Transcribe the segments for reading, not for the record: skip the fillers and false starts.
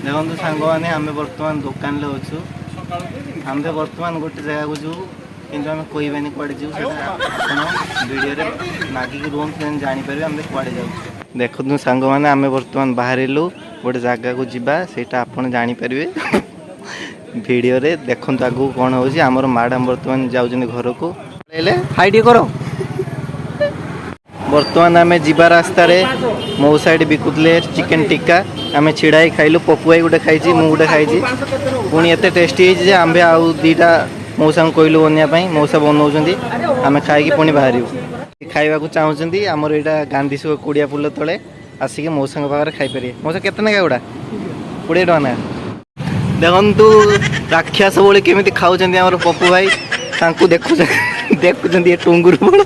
देखो सांग मैंने आम बर्तमान दुकान में अच्छु आम बर्तमान गोटे जगह को जीव कि आम कहबानी कड़े जीव वीडियो मागिक रुहतु जापर आम कड़े जाऊँ देखु सांग मैंने आम बर्तमान बाहरलु गोटे जगह को जीवा सेटा आपड़ जापर वीडियो देखु आगू कौन हो आमर मैडम बर्तमान जाऊँ घर को हाई कर बर्तमान आम जीवा रास्तार मौसा ये बिकुले चिकेन टिक्का आम छिड़ाई खाइलु पपु भाई गोटे खाई मुझे खाई पुणी एत टेस्टी है आंबे आउ दीटा मौसा को कहलु बनवाई मौसा बनाऊँ आम खाई पुणी बाहर खाइबा चाहूँगी आमर यहाँ गांधी सुख कुड़िया पुल तले आसिक मौसा पाखे खाईपर मौसा केतना गुड़ा 20 टका ना देखु राक्षस बोली केमी खाऊँ पपु भाई देखु देखुं टुंगुर बड़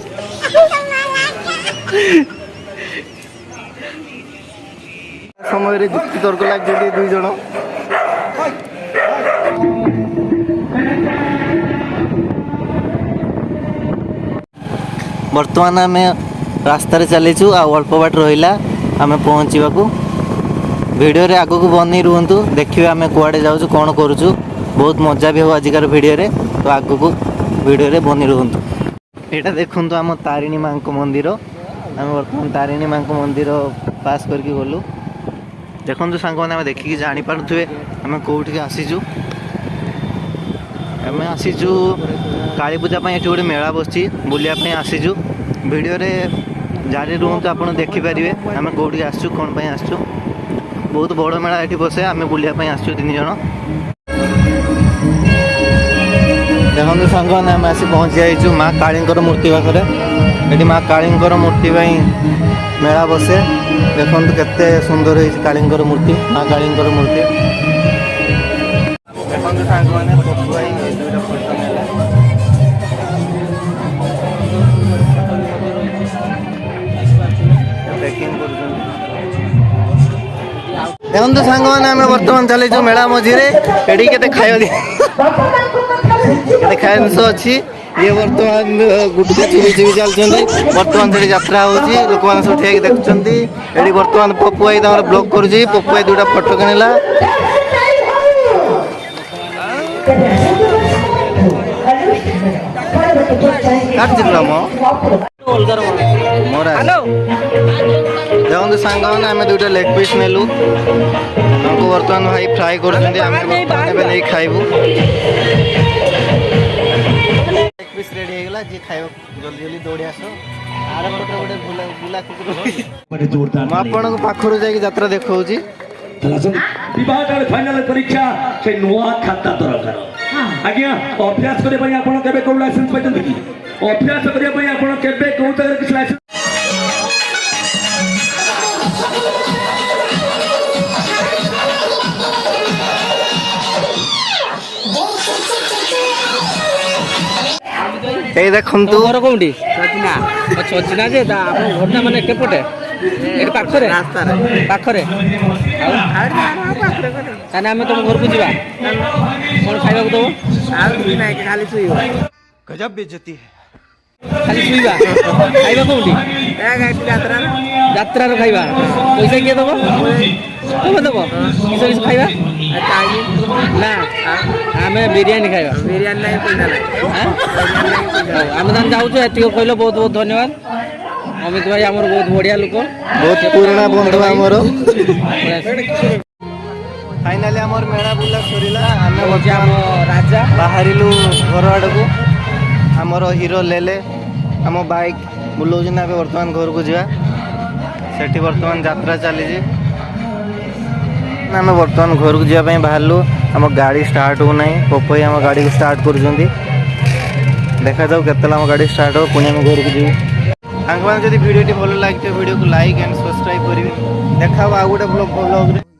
समय जुक्ति तर्क लगे दुई जन बर्तमान आम रास्तार चलीचु अल्प बाट रहा आम पहुँचा वीडियो रे आगो को बनी रुहतु देखिए आम कुआडे जाऊँ कौन करुचु बहुत मजा भी हो आजिकार वीडियो रे तो आगो को वीडियो रे बनी रुहतु यहाँ देखु आम तारिणी माँ मंदिर आम बर्तमान तारिणी माँ मंदिर पास करके गलु देखो सांग मैंने देखिकी जापारे आम कौटी आसीचु आम आसीचु काली पूजा ये गोटे मेला बस बुलायापी आसीचु वीडियो रे जारी रुहतु आप देखिपारे आम कौटी आसचु कौन पर आसचु बहुत बड़ मेला ये बसे आम बुलायापी आसचु 3 जन देखो सांग मैंने आम आसी पहुँची जाइचु माँ काली मूर्ति पाखे ये माँ काली मूर्ति मेला बसे देखो केते सुंदर है काली मूर्ति माँ काली मूर्ति देखो सांग मैंने पपु भाई दुईटा फोटो देखो सांग मैंने आम बर्तमान चलीचु मेला मझीरे एडी के खाई खाया जिन अच्छी ये बर्तमान गुटका चुरी चुरी चलती बर्तमान से यात्रा होती लोक मैंने सब ठिया देखुं ये बर्तमान पपु भाई ब्लॉग कर पपु भाई 2टा फोटो किणला देखो सांग मैंने आम 2टा लेग पीस नेलु हमको बर्तमान भाई फ्राए कर खाइबू पीस रेडी होगा जी खाइब जल्दी जल्दी दौड़ी आस आर गोटे बुला कुकुर आपन पाखर जाकि यात्रा देखा फाइनल परीक्षा से नुआ खाता दरकार आज्ञा अभ्यास करने ପାଇଁ ଆପଣ କେବେ କୋଉ ଲାଇସେନ୍ସ ପାଇଛନ୍ତି କି अभ्यास करने ପାଇଁ ଆପଣ କେବେ କୋଉ ଜାଗାରେ କିଛି ଲାଇସେନ୍ସ এই দেখুন তো ঘর কোউটি সচিনা সচিনা যে আপন ঘরটা মানে কেপটে এর পাখরে রাস্তারে পাখরে তানে আমি তোম ঘরକୁ ଯିବା কোন খাইବାକୁ দব আর দুই নাই খালি শুইবা गजब बेइज्जती है खाली শুইবা খাইবা কোউটি যাত্রা যাত্রার খাইবা পয়সা কে দব তুমি দব কিস কিস খাইবা না আমি বিরিয়ানি खाइबा बिरयानी नहीं पैसा नहीं आम तान जाऊँ एति कहल बहुत बहुत धन्यवाद अमित भाई आमर बहुत बढ़िया लोक बहुत पुराना बंधु आमर फाइनाली आमर मेला बुला सरीला आम आम राजा बाहरिलु घर आड़ को आमर हीरो लेले आम बाइक बुलाऊँ बर्तमान घर को जा सेठी बर्तमान यात्रा चली आम बर्तमान घर को जावाई बाहरलु आम गाड़ी स्टार्ट हो ना पपु आम गाड़ी को स्टार्ट कर देखा जाऊ के आम गाड़ी स्टार्ट हो पुणी आम घर को जीव सांग मैंने जब वीडियो भल लगे वीडियो को लाइक एंड सब्सक्राइब करेंगे देखा आउ गोटे ब्लॉग